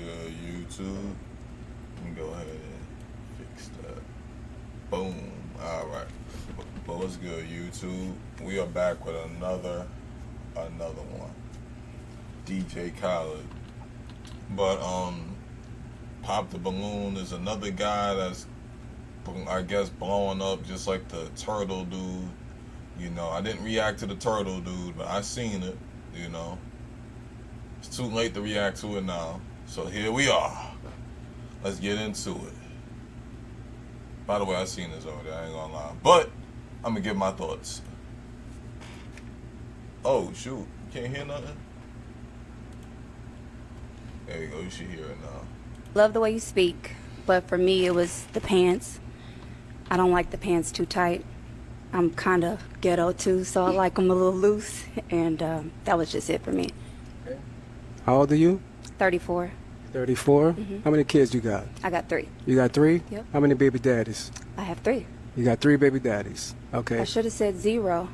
good, YouTube? Let me go ahead and fix that. Boom. All right. But what's good, YouTube? We are back with another one. DJ Khaled. But Pop the Balloon is another guy that's, I guess, blowing up just like the turtle dude. You know, I didn't react to the turtle dude, but I seen it. You know, it's too late to react to it now. So here we are. Let's get into it. By the way, I seen this already. I ain't gonna lie, but I'm gonna give my thoughts. Oh shoot, you can't hear nothing. There you go. You should hear it now. Love the way you speak, but for me it was the pants. I don't like the pants too tight. I'm kind of ghetto too, so I like them a little loose, and that was just it for me. How old are you? 34. 34? How many kids you got? I got 3. You got 3? Yep. How many baby daddies? I have 3. You got 3 baby daddies. Okay. I should have said 0,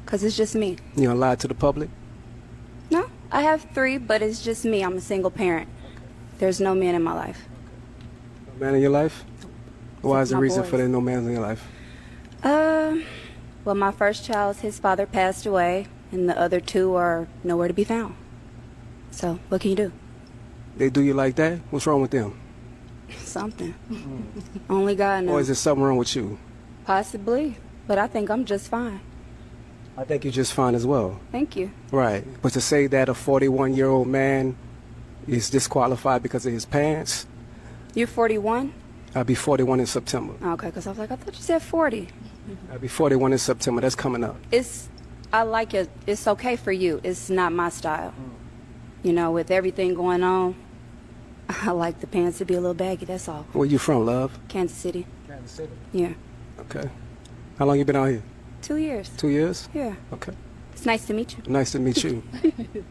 because it's just me. You gonna lie to the public? No, I have 3, but it's just me. I'm a single parent. There's no man in my life. No man in your life? Why is the my reason boys. for there no man in your life? Well, my first child, his father passed away, and the other 2 are nowhere to be found. So, what can you do? They do you like that? What's wrong with them? Something. Only God knows. Or is there something wrong with you? Possibly, but I think I'm just fine. I think you're just fine as well. Thank you. Right. But to say that a 41-year-old man is disqualified because of his pants, You're 41? I'll be 41 in September. Okay, because I was like, I thought you said 40. I'll be 41 in September. That's coming up. I like it. It's okay for you. It's not my style. You know, with everything going on, I like the pants to be a little baggy, that's all. Where you from, love? Kansas City. Kansas City. Yeah. Okay. How long you been out here? 2 years. 2 years? Yeah. Okay. It's nice to meet you. Nice to meet you.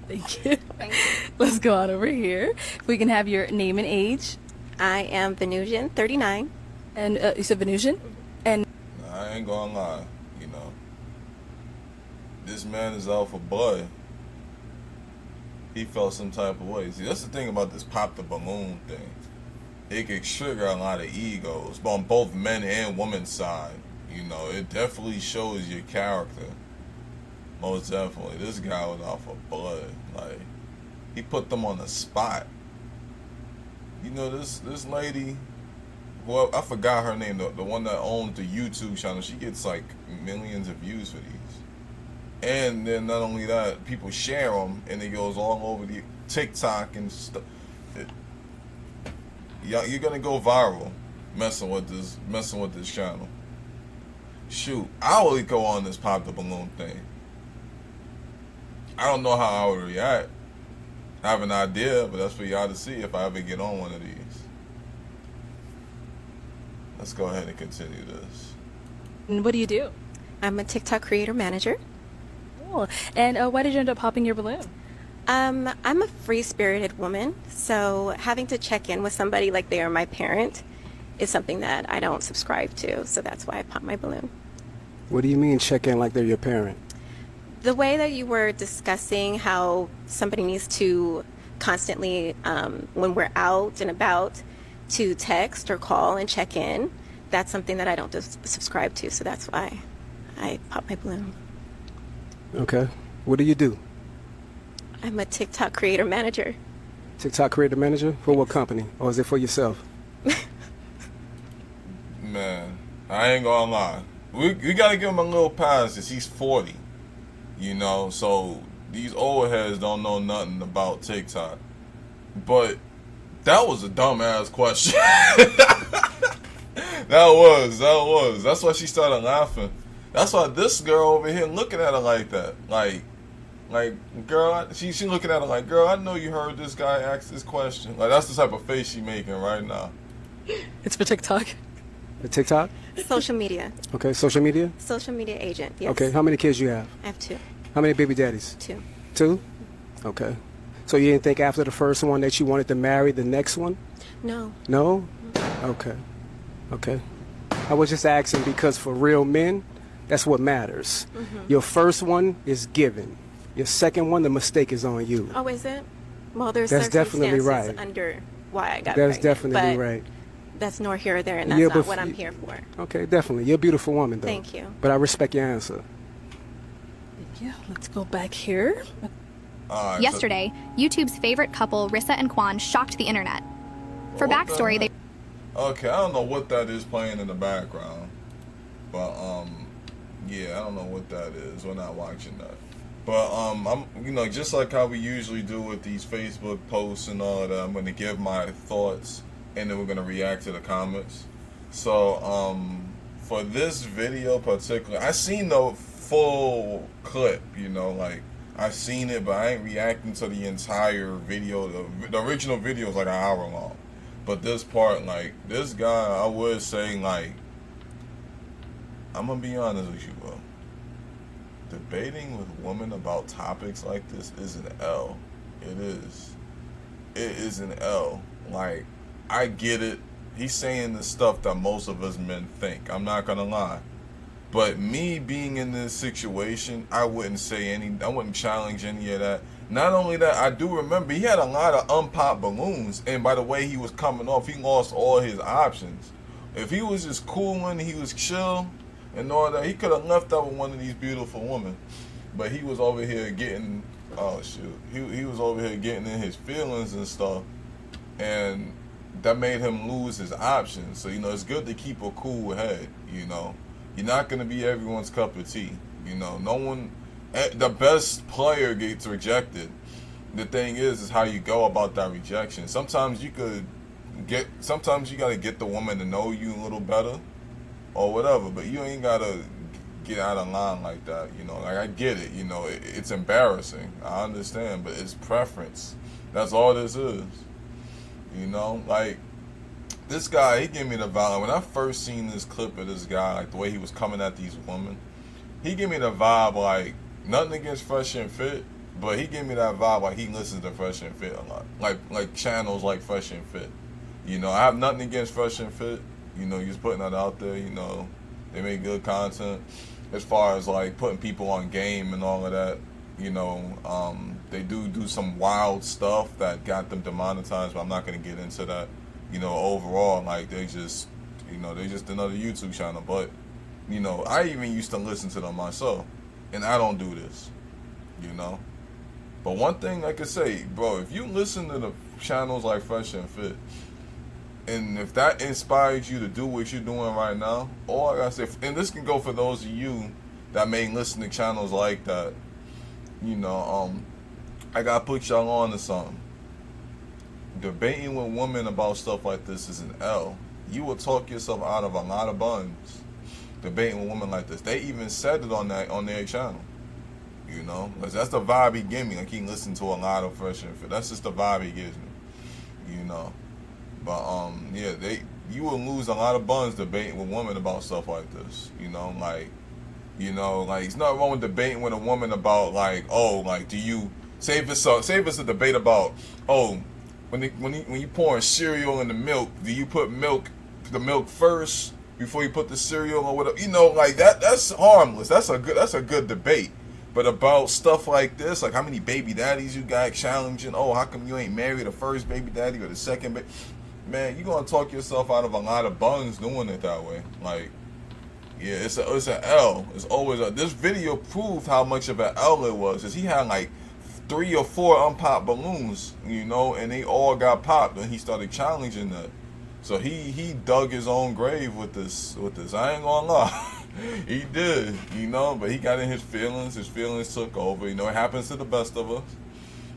Thank you. Let's go on over here. If we can have your name and age. I am Venusian, 39. And you said Venusian? And I ain't gonna lie, you know. This man is out for blood. He felt some type of way. See, that's the thing about this Pop the Balloon thing. It could trigger a lot of egos on both men and women's side. You know, it definitely shows your character. Most definitely. This guy was out for blood. Like, he put them on the spot. You know, this lady, well, I forgot her name, the one that owns the YouTube channel, she gets like millions of views for these. And then not only that, people share them, and it goes all over the TikTok and stuff. Yeah, you're gonna go viral messing with this channel. Shoot, I would go on this Pop the Balloon thing. I don't know how I would react. I have an idea, but that's for y'all to see if I ever get on one of these. Let's go ahead and continue this. what do you do? I'm a TikTok creator manager. Cool. And why did you end up popping your balloon? I'm a free-spirited woman, so having to check in with somebody like they are my parent is something that I don't subscribe to, so that's why I pop my balloon. What do you mean check in like they're your parent? The way that you were discussing how somebody needs to constantly, when we're out and about, to text or call and check in, that's something that I don't subscribe to, so that's why I pop my balloon. Okay. What do you do? I'm a TikTok creator manager. TikTok creator manager? For what company? Or is it for yourself? Man, I ain't gonna lie. We gotta give him a little pass since he's 40. You know, so these old heads don't know nothing about TikTok. But that was a dumbass question. That was. That's why she started laughing. That's why this girl over here looking at her like that. Like girl, she looking at her like, girl, I know you heard this guy ask this question. Like, that's the type of face she making right now. It's for TikTok. The TikTok? Social media. Okay, social media? Social media agent, yes. Okay, how many kids you have? I have 2. How many baby daddies? 2. 2? Okay. So you didn't think after the first one that you wanted to marry the next one? No. No? Okay. Okay. I was just asking because for real men, that's what matters. Your first one is given. Your second one, the mistake is on you. Oh, is it? Well, there's That's definitely circumstances right. under why I got That's pregnant, definitely but right. that's nor here or there, and that's Yeah, not but what I'm here for. Okay, definitely. You're a beautiful woman, though. Thank you. But I respect your answer. Yeah, let's go back here. All right, Yesterday, YouTube's favorite couple, Rissa and Quan, shocked the internet. For What the backstory, they okay, I don't know what that is playing in the background, but yeah, I don't know what that is. We're not watching that. But I'm just like how we usually do with these Facebook posts and all of that. I'm gonna give my thoughts, and then we're gonna react to the comments. So for this video particularly, I seen the full clip. Like I seen it, but I ain't reacting to the entire video. The original video is like an hour long. But this part, like, this guy, I would say, like, I'm going to be honest with you, bro. Debating with women about topics like this is an L. It is. It is an L. Like, I get it. He's saying the stuff that most of us men think. I'm not going to lie. But me being in this situation, I wouldn't challenge any of that. Not only that, I do remember he had a lot of unpopped balloons, and by the way he was coming off, he lost all his options. If he was just cooling, he was chill, and all that, he could have left out with one of these beautiful women. But he was over here getting, he was over here getting in his feelings and stuff, and that made him lose his options. So, it's good to keep a cool head, You're not going to be everyone's cup of tea, No one... The best player gets rejected. The thing is how you go about that rejection. Sometimes you gotta get the woman to know you a little better, or whatever. But you ain't gotta get out of line like that. Like I get it. It's embarrassing. I understand, but it's preference. That's all this is. Like this guy, he gave me the vibe. When I first seen this clip of this guy, like the way he was coming at these women, he gave me the vibe like. Nothing against Fresh and Fit, but he gave me that vibe like he listens to Fresh and Fit a lot. Like channels like Fresh and Fit. I have nothing against Fresh and Fit. He's putting that out there, they make good content. As far as like putting people on game and all of that, they do some wild stuff that got them demonetized, but I'm not gonna get into that. Overall, like they just another YouTube channel. But, I even used to listen to them myself. And I don't do this, But one thing I could say, bro, if you listen to the channels like Fresh and Fit, and if that inspires you to do what you're doing right now, all I gotta say, and this can go for those of you that may listen to channels like that, I gotta put y'all on to something. Debating with women about stuff like this is an L. You will talk yourself out of a lot of buns. Debating with women like this. They even said it on their channel. Because that's the vibe he gave me. Like he listened to a lot of Fresh and Fit. That's just the vibe he gives me. But yeah, you will lose a lot of buns debating with women about stuff like this. Like it's not wrong with debating with a woman about do you say if it's a debate about when you pouring cereal in the milk, do you put the milk first before you put the cereal or whatever, like that's harmless. That's a good debate. But about stuff like this, like how many baby daddies you got, challenging, how come you ain't married the first baby daddy or the second baby? Man, you're gonna talk yourself out of a lot of buns doing it that way. Like, yeah, it's an L. It's always this video proved how much of an L it was, cause he had like 3 or 4 unpopped balloons, and they all got popped when he started challenging that. So he dug his own grave with this. I ain't gonna lie. He did, but he got in his feelings. His feelings took over. It happens to the best of us,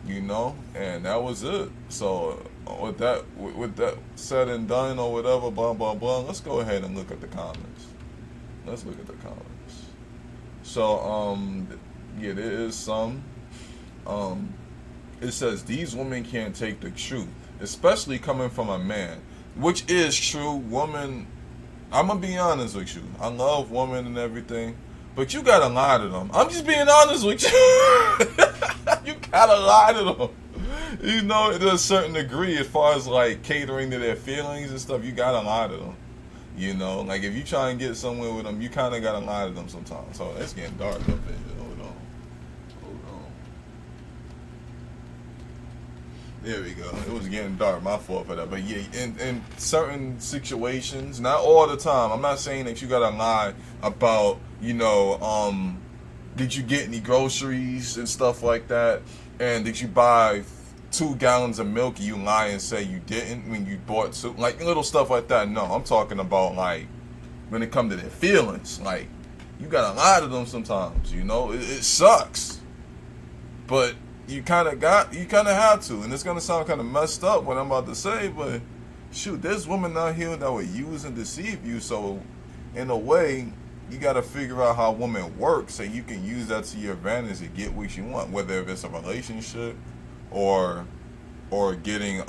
and that was it. So with that said and done or whatever, blah, blah, blah, let's go ahead and look at the comments. So, yeah, there is some. It says, these women can't take the truth, especially coming from a man. Which is true. Woman, I'm gonna be honest with you. I love women and everything, but you got a lot of them. I'm just being honest with you. You got a lot of them. To a certain degree, as far as like catering to their feelings and stuff, you got a lot of them. Like if you try and get somewhere with them, you kind of got a lot of them sometimes. So it's getting dark up in here. Hold on. There we go. It was getting dark. My fault for that. But yeah, in certain situations, not all the time. I'm not saying that you gotta lie about, did you get any groceries and stuff like that, and did you buy 2 gallons of milk? And you lie and say you didn't when you bought soup, like little stuff like that. No, I'm talking about like when it comes to their feelings. Like you gotta lie to them sometimes. It sucks, but you kind of have to, and it's gonna sound kind of messed up what I'm about to say, but shoot, there's women out here that will use and deceive you. So, in a way, you gotta figure out how women work, so you can use that to your advantage to get what you want, whether if it's a relationship or getting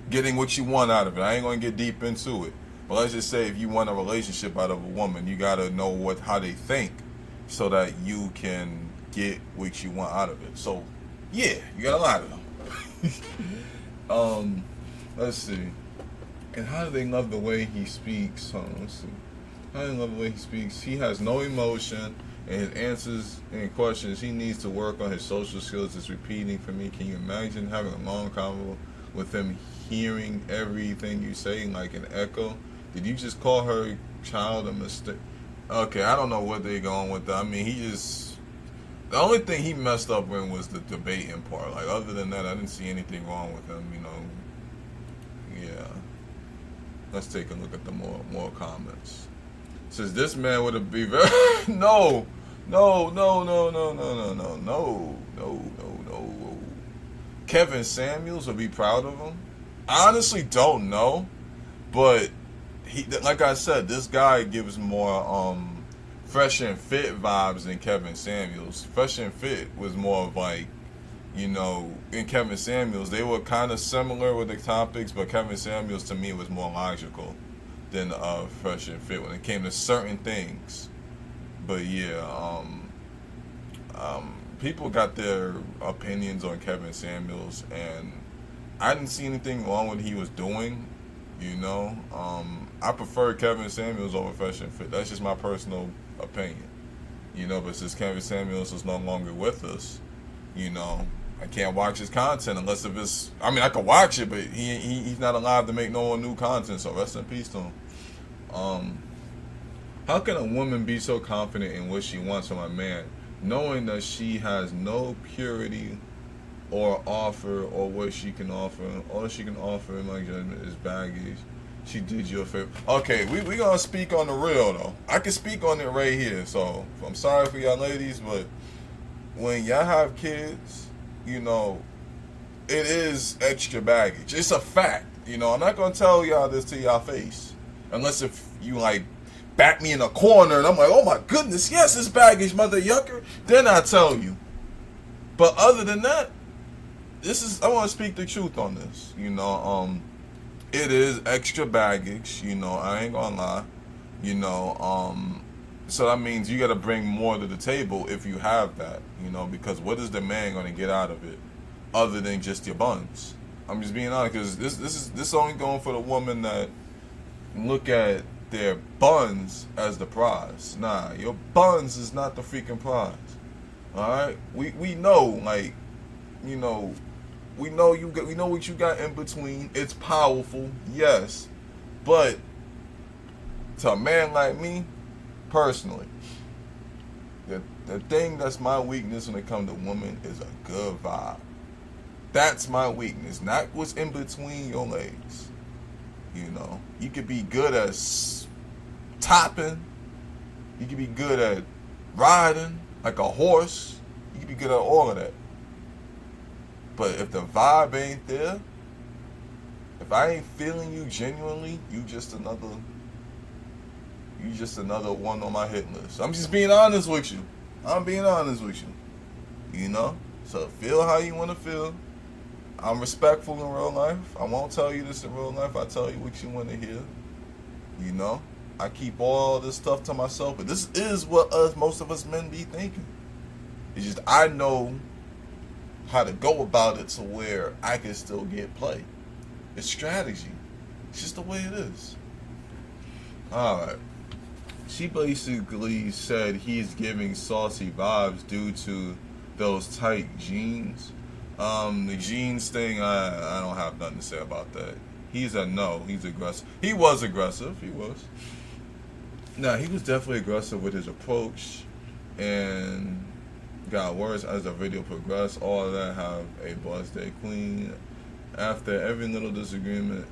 getting what you want out of it. I ain't gonna get deep into it, but let's just say if you want a relationship out of a woman, you gotta know how they think, so that you can get what you want out of it. So, yeah, you gotta lie to them. Let's see. And how do they love the way he speaks? Let's see. How do they love the way he speaks? He has no emotion, and his answers and questions, he needs to work on his social skills. It's repeating for me. Can you imagine having a long convo with him, hearing everything you say like an echo? Did you just call her child a mistake? Okay, I don't know what they're going with that. I mean, the only thing he messed up in was the debating part. Like, other than that, I didn't see anything wrong with him, Yeah. Let's take a look at the more comments. It says, this man would be very... No. Kevin Samuels would be proud of him? I honestly don't know. But, like I said, this guy gives more... Fresh and Fit vibes than Kevin Samuels. Fresh and Fit was more of like, in Kevin Samuels, they were kind of similar with the topics, but Kevin Samuels to me was more logical than Fresh and Fit when it came to certain things. But yeah, people got their opinions on Kevin Samuels, and I didn't see anything wrong with what he was doing. I prefer Kevin Samuels over Fresh and Fit. That's just my personal opinion. But since Kevin Samuels is no longer with us, I can't watch his content unless if it's... I mean, I can watch it, but he's not alive to make no new content, so rest in peace to him. How can a woman be so confident in what she wants from a man, knowing that she has no purity or offer, or what she can offer? All she can offer, in my judgment, is baggage. She did you a favor. Okay, we gonna speak on the real, though. I can speak on it right here, so I'm sorry for y'all ladies, but when y'all have kids, it is extra baggage. It's a fact. I'm not gonna tell y'all this to y'all face, unless if you like back me in a corner and I'm like, oh my goodness, yes, it's baggage, mother yucker. Then I tell you. But other than that, I want to speak the truth on this. It is extra baggage. I ain't gonna lie. So that means you got to bring more to the table if you have that. Because what is the man gonna get out of it, other than just your buns? I'm just being honest, because this is only going for the woman that look at their buns as the prize. Nah, your buns is not the freaking prize. All right, we know, like, we know what you got in between. It's powerful, yes, but to a man like me, personally, the thing that's my weakness when it comes to women is a good vibe. That's my weakness, not what's in between your legs. You could be good at topping. You could be good at riding like a horse. You could be good at all of that. But if the vibe ain't there, if I ain't feeling you genuinely, you just another one on my hit list. I'm just being honest with you. I'm being honest with you. So feel how you want to feel. I'm respectful in real life. I won't tell you this in real life. I tell you what you want to hear. I keep all this stuff to myself, but this is what most of us men be thinking. It's just I know how to go about it to where I can still get play. It's strategy. It's just the way it is. Alright. She basically said he's giving saucy vibes due to those tight jeans. The jeans thing, I don't have nothing to say about that. He's a no. He's aggressive. He was aggressive. He was. No, he was definitely aggressive with his approach, and got worse as the video progressed. All of that have a blessed day, Queen. After every little disagreement,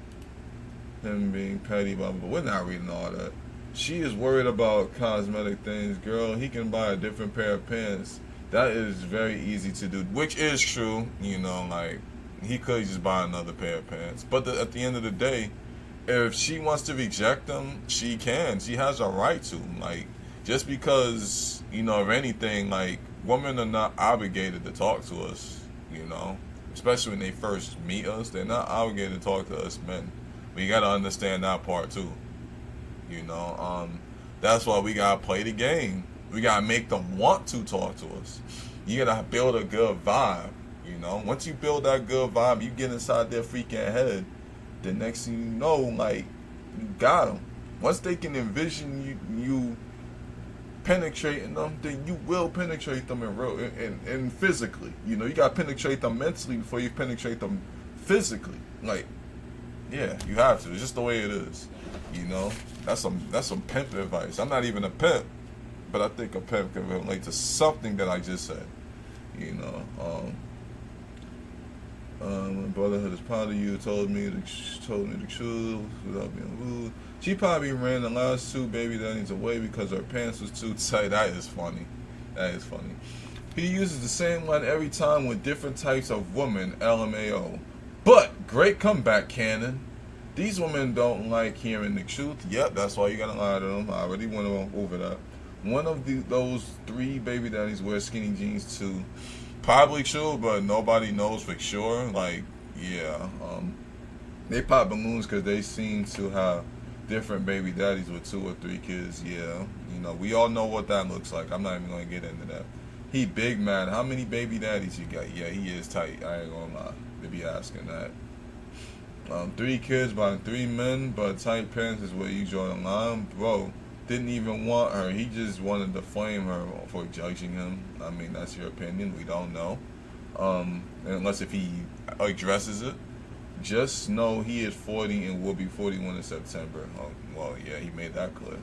him being petty, blah, blah, blah. We're not reading all that. She is worried about cosmetic things. Girl, he can buy a different pair of pants. That is very easy to do, which is true. You know, like, he could just buy another pair of pants. But at the end of the day, if she wants to reject them, she can. She has a right to. Like, just because, you know, of anything, like, women are not obligated to talk to us, you know. Especially when they first meet us, they're not obligated to talk to us men. We gotta understand that part too. You know, that's why we gotta play the game. We gotta make them want to talk to us. You gotta build a good vibe. You know, once you build that good vibe, you get inside their freaking head. The next thing you know, like, you got them. Once they can envision you penetrating them, then you will penetrate them in physically. You know, you gotta penetrate them mentally before you penetrate them physically. Like, yeah, you have to. It's just the way it is. You know, that's some pimp advice. I'm not even a pimp, but I think a pimp can relate to something that I just said. You know, brotherhood is proud of you. Told me the truth without being rude. She probably ran the last two baby daddies away because her pants was too tight. That is funny. That is funny. He uses the same line every time with different types of women. LMAO. But great comeback, Cannon. These women don't like hearing the truth. Yep, that's why you gotta lie to them. I already went over that. One of those three baby daddies wear skinny jeans too. Probably true, but nobody knows for sure. Like, yeah, they pop balloons because they seem to have different baby daddies with 2 or 3 kids. Yeah, you know, we all know what that looks like. I'm not even gonna get into that. He big man. How many baby daddies you got? Yeah, he is tight. I ain't gonna lie. They be asking that. 3 kids by 3 men, but tight pants is where you draw the line. Bro, didn't even want her. He just wanted to flame her for judging him. I mean, that's your opinion. We don't know. Unless if he addresses it. Just know he is 40 and will be 41 in September. Oh, well, yeah, he made that clear.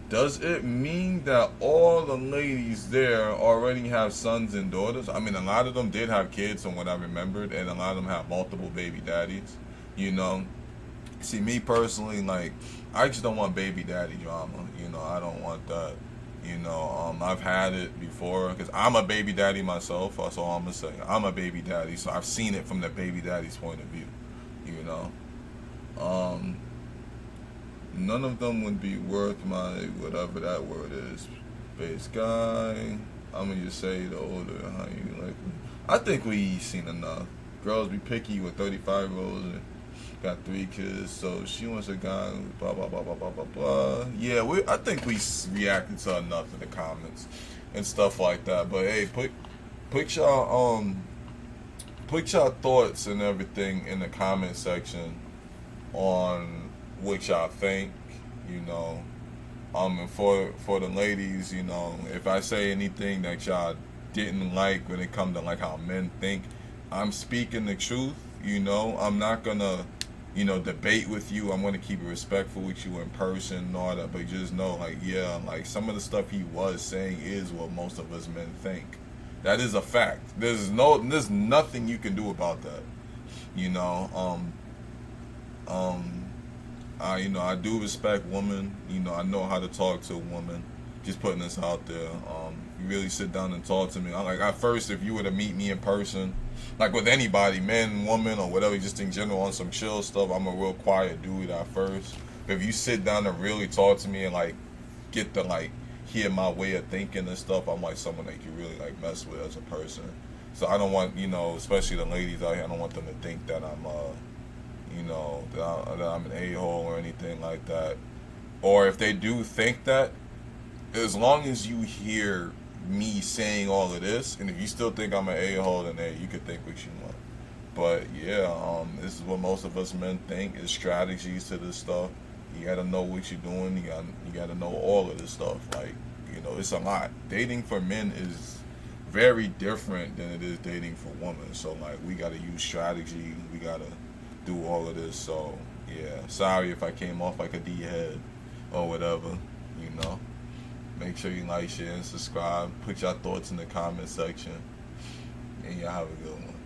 Does it mean that all the ladies there already have sons and daughters? I mean, a lot of them did have kids from what I remembered, and a lot of them have multiple baby daddies. You know, see, me personally, like, I just don't want baby daddy drama. You know, I don't want that. You know, I've had it before because I'm a baby daddy myself. That's all I'm gonna say. I'm a baby daddy, so I've seen it from the baby daddy's point of view. You know, none of them would be worth my whatever that word is. Base guy. I'm gonna just say the older, how you like. I think we seen enough. Girls be picky with 35-year-olds and got 3 kids, so she wants a guy who blah blah blah blah blah blah blah. Yeah, I think we reacted to enough in the comments and stuff like that. But hey, put y'all thoughts and everything in the comment section on what y'all think. You know, and for the ladies, you know, if I say anything that y'all didn't like when it comes to like how men think, I'm speaking the truth. You know, I'm not gonna, you know, debate with you. I'm gonna keep it respectful with you in person and all that. But just know, like, yeah, like some of the stuff he was saying is what most of us men think. That is a fact. There's nothing you can do about that. You know, you know, I do respect women. You know, I know how to talk to a woman. Just putting this out there. You really sit down and talk to me. Like, at first, if you were to meet me in person, like with anybody, man, woman, or whatever, just in general on some chill stuff, I'm a real quiet dude at first. But if you sit down and really talk to me and like get to like hear my way of thinking and stuff, I'm like someone that you really like mess with as a person. So I don't want, you know, especially the ladies out here, I don't want them to think that I'm you know, that I'm an a-hole or anything like that. Or if they do think that, as long as you hear me saying all of this, and if you still think I'm an a-hole, then hey, you could think what you want. But yeah, this is what most of us men think is strategies to this stuff. You gotta know what you're doing. You gotta know all of this stuff. Like, you know, it's a lot. Dating for men is very different than it is dating for women. So like we gotta use strategy, we gotta do all of this. So yeah, sorry if I came off like a D-head or whatever, you know. Make sure you like, share, and subscribe. Put your thoughts in the comment section. And y'all have a good one.